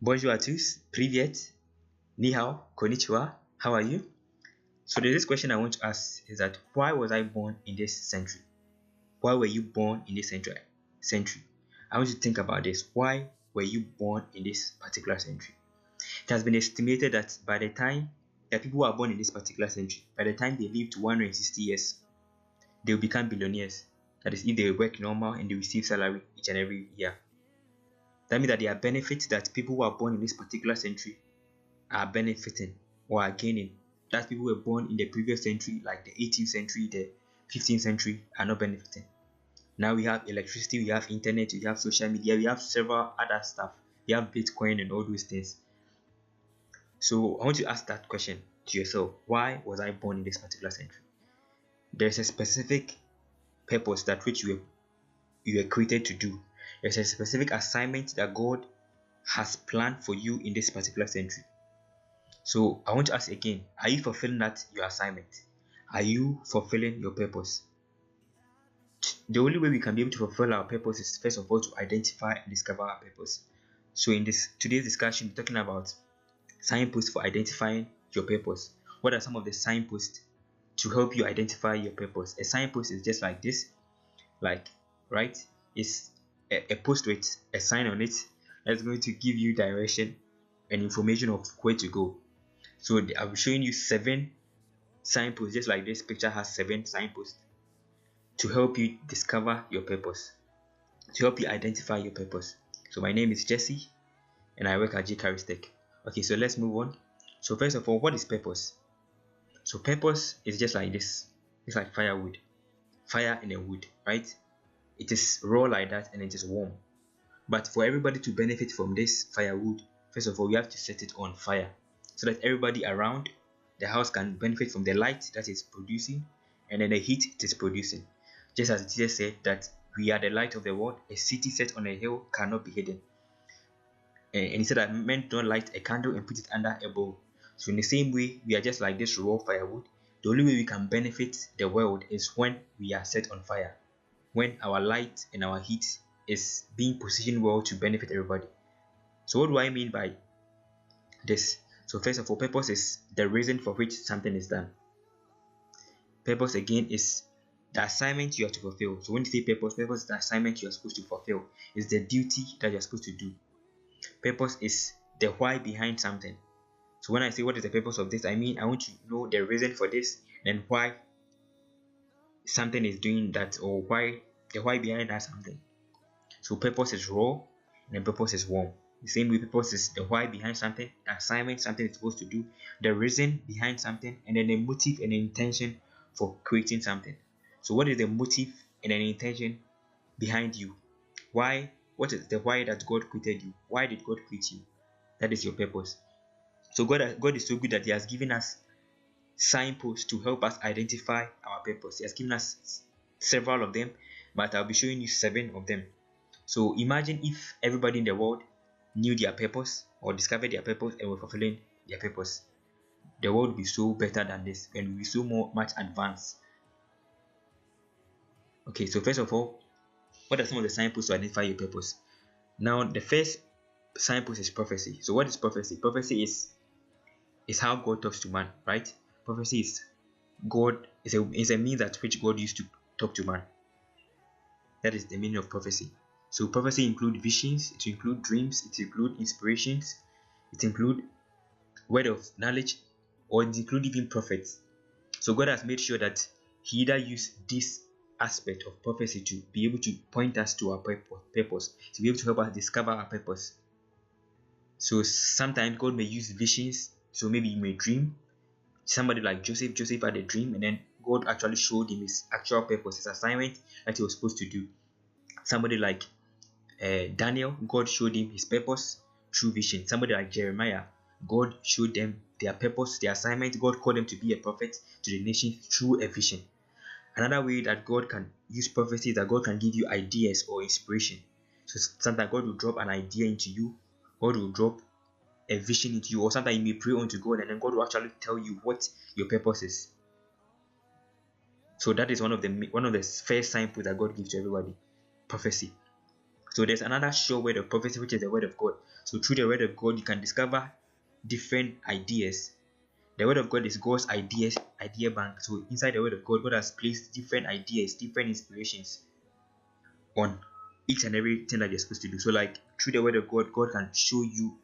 Bonjour à tous, privyet, ni hao, konnichiwa, how are you? So there's this question I want to ask is that why was I born in this century? Why were you born in this century? I want you to think about this. Why were you born in this particular century? It has been estimated that by the time that people who are born in this particular century, by the time they live to 160 years, they will become billionaires. That is, if they work normal and they receive salary each and every year. That means that there are benefits that people who are born in this particular century are benefiting or are gaining that people who were born in the previous century, like the 18th century, the 15th century, are not benefiting. Now we have electricity, we have internet, we have social media, we have several other stuff, we have Bitcoin and all those things. So I want you to ask that question to yourself. Why was I born in this particular century? There's a specific purpose that which you were created to do. There's a specific assignment that God has planned for you in this particular century. So I want to ask again, are you fulfilling your assignment? Are you fulfilling your purpose? The only way we can be able to fulfill our purpose is first of all to identify and discover our purpose. So in today's discussion, we're talking about signposts for identifying your purpose. What are some of the signposts to help you identify your purpose? A signpost is just like this, right? It's a post with a sign on it that's going to give you direction and information of where to go. So I'll be showing you 7 signposts, just like this picture has 7 signposts to help you discover your purpose, to help you identify your purpose. So my name is Jesse and I work at Jesiel. Okay, so let's move on. So first of all, what is purpose? So purpose is just like this. It's like firewood, fire in a wood, right? It is raw like that and it is warm. But for everybody to benefit from this firewood, first of all, we have to set it on fire so that everybody around the house can benefit from the light that it's producing and then the heat it is producing. Just as Jesus said that we are the light of the world, a city set on a hill cannot be hidden. And he said that men don't light a candle and put it under a bowl. So in the same way, we are just like this raw firewood. The only way we can benefit the world is when we are set on fire, when our light and our heat is being positioned well to benefit everybody. So what do I mean by this? So first of all, purpose is the reason for which something is done. Purpose again is the assignment you have to fulfill. So when you say purpose is the assignment you are supposed to fulfill. It's the duty that you are supposed to do. Purpose is the why behind something. So when I say what is the purpose of this, I mean I want you to know the reason for this and why something is doing that, or the why behind that something. So purpose is raw and purpose is warm. The same way, purpose is the why behind something, the assignment something is supposed to do, the reason behind something, and then the motive and the intention for creating something. So what is the motive and an intention behind you? Why? What is the why that God created you? Why did God create you? That is your purpose. So God is so good that He has given us signposts to help us identify our purpose. He has given us several of them, but I'll be showing you 7 of them. So imagine if everybody in the world knew their purpose or discovered their purpose and were fulfilling their purpose. The world would be so better than this and will be so much advanced. Okay, so first of all, what are some of the signposts to identify your purpose? Now, the first signpost is prophecy. So what is prophecy? Prophecy is how God talks to man, right? Prophecy is a means at which God used to talk to man. That is the meaning of prophecy. So prophecy includes visions, it includes dreams, it includes inspirations, it includes word of knowledge, or it includes even prophets. So God has made sure that He either used this aspect of prophecy to be able to point us to our purpose, to be able to help us discover our purpose. So sometimes God may use visions. So maybe you may dream. Somebody like Joseph had a dream, and then God actually showed him his actual purpose, his assignment that he was supposed to do. Somebody like Daniel, God showed him his purpose through vision. Somebody like Jeremiah, God showed them their purpose, their assignment. God called them to be a prophet to the nation through a vision. Another way that God can use prophecy is that God can give you ideas or inspiration. So sometimes God will drop an idea into you, God will drop a vision into you, or sometimes you may pray unto God and then God will actually tell you what your purpose is. So that is one of the first signposts that God gives to everybody. Prophecy. So there's another sure word of prophecy, which is the word of God. So through the word of God, you can discover different ideas. The word of God is God's idea bank. So inside the word of God, God has placed different ideas, different inspirations on each and everything that you're supposed to do. So like through the word of God, God can show you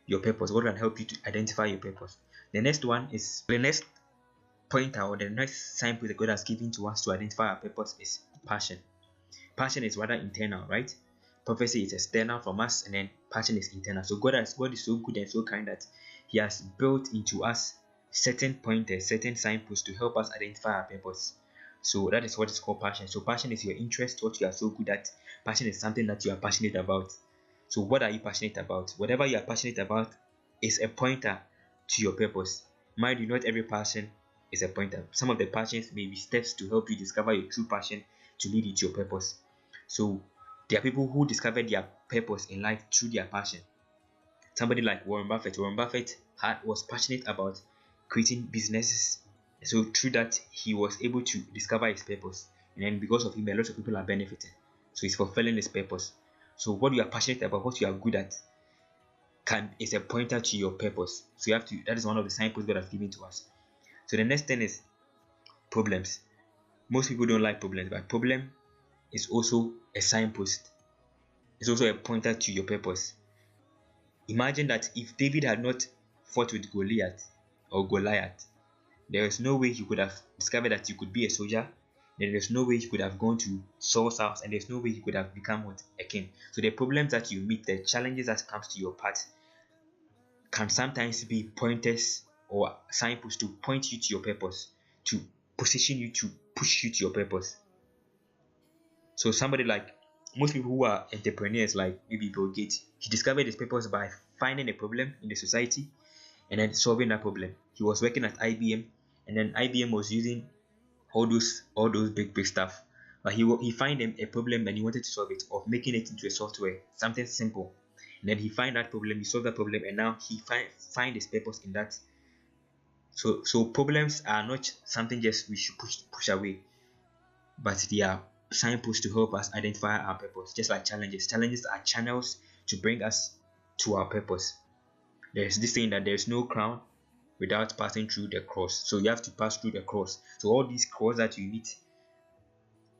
your purpose. God can help you to identify your purpose. The next one is the next pointer, or the next signpost that God has given to us to identify our purpose is passion. Passion is rather internal, right? Prophecy is external from us, and then passion is internal. So God is so good and so kind that He has built into us certain pointers, certain signposts to help us identify our purpose. So that is what is called passion. So passion is your interest, what you are so good at. Passion is something that you are passionate about. So what are you passionate about? Whatever you are passionate about is a pointer to your purpose. Mind you, not every passion is a pointer. Some of the passions may be steps to help you discover your true passion to lead you to your purpose. So there are people who discover their purpose in life through their passion. Somebody like Warren Buffett. Warren Buffett was passionate about creating businesses. So through that, he was able to discover his purpose. And then because of him, a lot of people are benefiting. So he's fulfilling his purpose. So what you are passionate about, what you are good at, is a pointer to your purpose. So you have to, that is one of the signposts God has given to us. So the next thing is problems. Most people don't like problems, but problem is also a signpost. It's also a pointer to your purpose. Imagine that if David had not fought with Goliath, there is no way he could have discovered that you could be a soldier. There is no way he could have gone to Saul's house, and there's no way he could have become a king. So the problems that you meet, the challenges that comes to your path, can sometimes be pointers or signposts to point you to your purpose, to position you, to push you to your purpose. So somebody like most people who are entrepreneurs, like maybe Bill Gates, he discovered his purpose by finding a problem in the society and then solving that problem. He was working at IBM, and then IBM was using all those big stuff, but he find a problem and he wanted to solve it, of making it into a software, something simple. And then he find that problem, he solved that problem, and now he find his purpose in that. So problems are not something just we should push away, but they are signposts to help us identify our purpose. Just like challenges are channels to bring us to our purpose. There's this saying that there's no crown without passing through the cross. So you have to pass through the cross. So all these crosses that you meet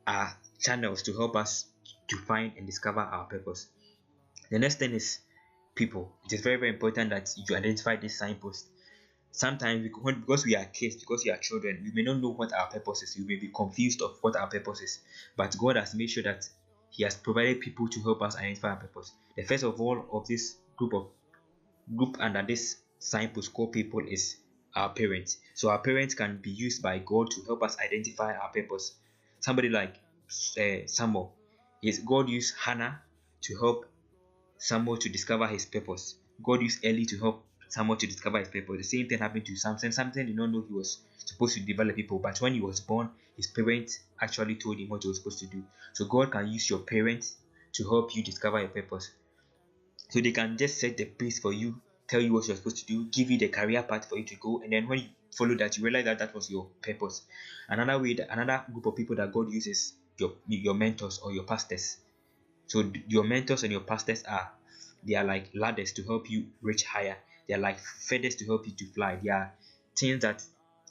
are channels to help us to find and discover our purpose. The next thing is people. It is very, very important that you identify this signpost. Sometimes because we are kids, because we are children, we may not know what our purpose is. We may be confused of what our purpose is. But God has made sure that He has provided people to help us identify our purpose. The first of all of this group under this signpost called people is our parents. So our parents can be used by God to help us identify our purpose. Somebody like Samuel, God used Hannah to help Samuel to discover his purpose. God used Eli to help Samuel to discover his purpose. The same thing happened to Samson. Samson did not know he was supposed to develop people, but when he was born, his parents actually told him what he was supposed to do. So God can use your parents to help you discover your purpose. So they can just set the pace for you, tell you what you're supposed to do, give you the career path for you to go, and then when you follow that, you realize that that was your purpose. Another group of people that God uses, your mentors or your pastors. So your mentors and your pastors they are like ladders to help you reach higher. They are like feathers to help you to fly. They are things that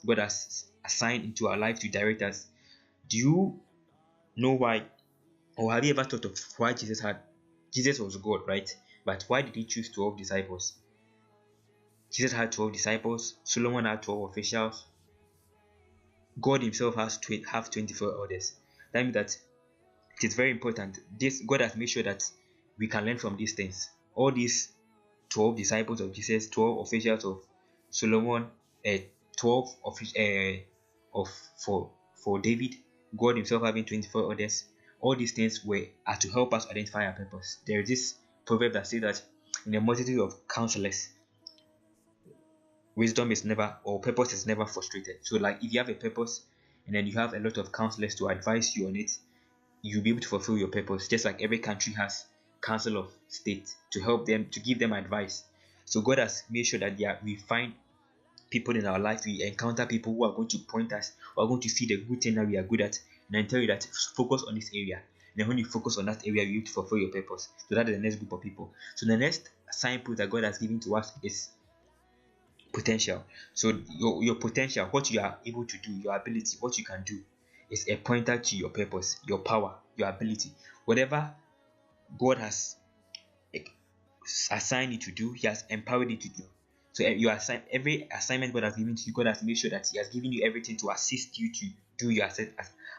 God has assigned into our life to direct us. Do you know why, or have you ever thought of why Jesus was God, right? But why did He choose 12 disciples? Jesus had 12 disciples. Solomon had 12 officials. God Himself have 24 elders. That means that it is very important. God has made sure that we can learn from these things. All these 12 disciples of Jesus, 12 officials of Solomon, 12 for David, God Himself having 24 others. All these things are to help us identify our purpose. There is this proverb that says that in a multitude of counselors, purpose is never frustrated. So like if you have a purpose and then you have a lot of counselors to advise you on it, you'll be able to fulfill your purpose. Just like every country has council of state to help them, to give them advice. So God has made sure that we find people in our life, we encounter people who are going to point us, who are going to see the good thing that we are good at, and then tell you that focus on this area. And then when you focus on that area, you need to fulfill your purpose. So that is the next group of people. So the next signpost that God has given to us is potential. So your potential, what you are able to do, your ability, what you can do, is a pointer to your purpose, your power, your ability. Whatever God has assigned you to do, He has empowered you to do. So every assignment God has given to you, God has made sure that He has given you everything to assist you to do your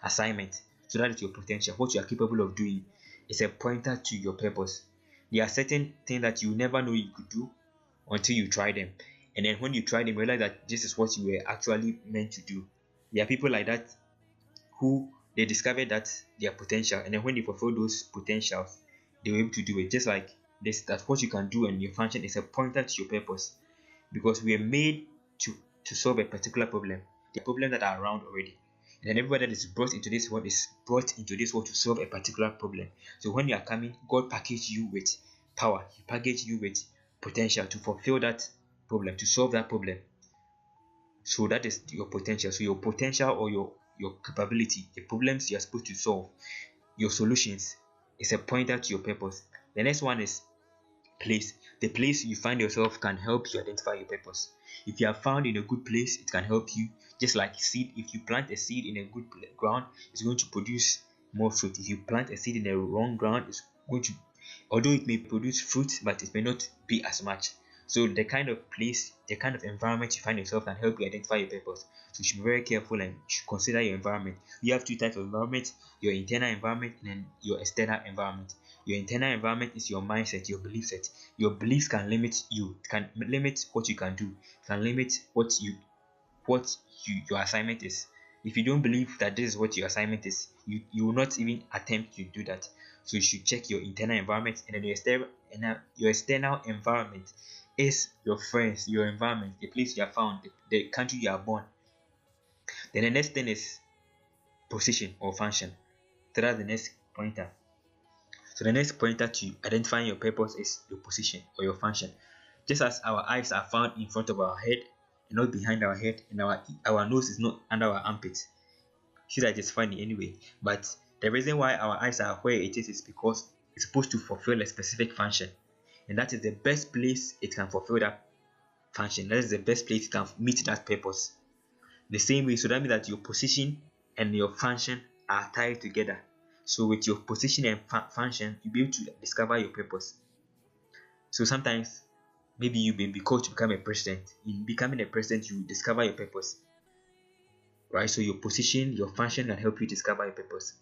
assignment. So that is your potential, what you are capable of doing. It's a pointer to your purpose. There are certain things that you never know you could do until you try them. And then when you try them, realize that this is what you were actually meant to do. There are people like that who they discovered that their potential, and then when they fulfill those potentials, they were able to do it. Just like this, that's what you can do, and your function is a pointer to your purpose, because we are made to solve a particular problem. The problems that are around already, and then everybody that is brought into this world is brought into this world to solve a particular problem. So when you are coming, God packaged you with power. He packaged you with potential to fulfill that problem, to solve that problem. So that is your potential. So your potential, or your capability, the problems you are supposed to solve, your solutions, is a pointer to your purpose. The next one is place. The place you find yourself can help you identify your purpose. If you are found in a good place, it can help you. Just like seed, if you plant a seed in a good ground, it's going to produce more fruit. If you plant a seed in a wrong ground, it's going to, although it may produce fruit, but it may not be as much. So the kind of place, the kind of environment you find yourself can help you identify your purpose. So you should be very careful and should consider your environment. You have two types of environment: your internal environment and then your external environment. Your internal environment is your mindset, your belief set. Your beliefs can limit you, can limit what you can do, can limit what your assignment is. If you don't believe that this is what your assignment is, you will not even attempt to do that. So you should check your internal environment, and then your external environment is your friends, your environment, the place you are found, the country you are born. Then the next thing is position or function. So that's the next pointer. So the next pointer to identifying your purpose is your position or your function. Just as our eyes are found in front of our head and not behind our head, and our nose is not under our armpit. See, that is funny anyway. But the reason why our eyes are where it is because it's supposed to fulfill a specific function. And that is the best place it can fulfill that function. That is the best place it can meet that purpose. The same way, so that means that your position and your function are tied together. So with your position and function, you'll be able to discover your purpose. So sometimes, maybe you've been called to become a president. In becoming a president, you discover your purpose. Right? So your position, your function can help you discover your purpose.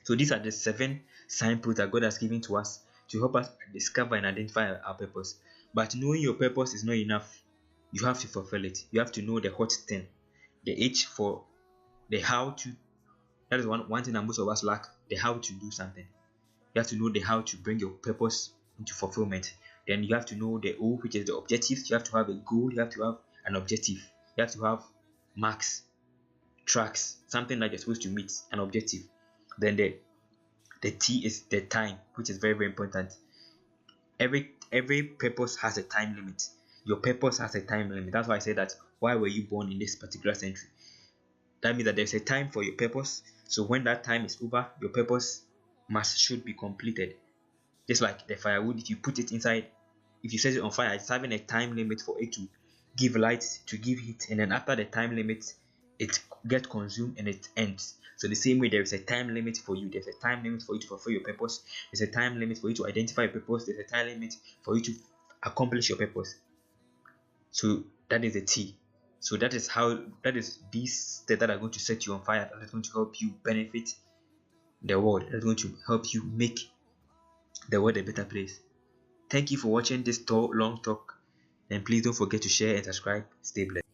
So these are the 7 signposts that God has given to us to help us discover and identify our purpose. But knowing your purpose is not enough. You have to fulfill it. You have to know the what thing, the H for the how to. That is one thing that most of us lack, the how to do something. You have to know the how to bring your purpose into fulfillment. Then you have to know the O, which is the objectives. You have to have a goal. You have to have an objective. You have to have marks, tracks, something that you're supposed to meet, an objective. Then the T is the time, which is very, very important. Every purpose has a time limit. Your purpose has a time limit. That's why I say that, why were you born in this particular century? That means that there's a time for your purpose. So when that time is over, your purpose should be completed. Just like the firewood, if you put it inside, if you set it on fire, it's having a time limit for it to give light, to give heat, and then after the time limit, it gets consumed and it ends. So the same way, there is a time limit for you. There's a time limit for you to fulfill your purpose. There's a time limit for you to identify your purpose. There's a time limit for you to accomplish your purpose. So that is the T. So that is these steps that are going to set you on fire, that is going to help you benefit the world, that is going to help you make the world a better place. Thank you for watching this long talk, and please don't forget to share and subscribe. Stay blessed.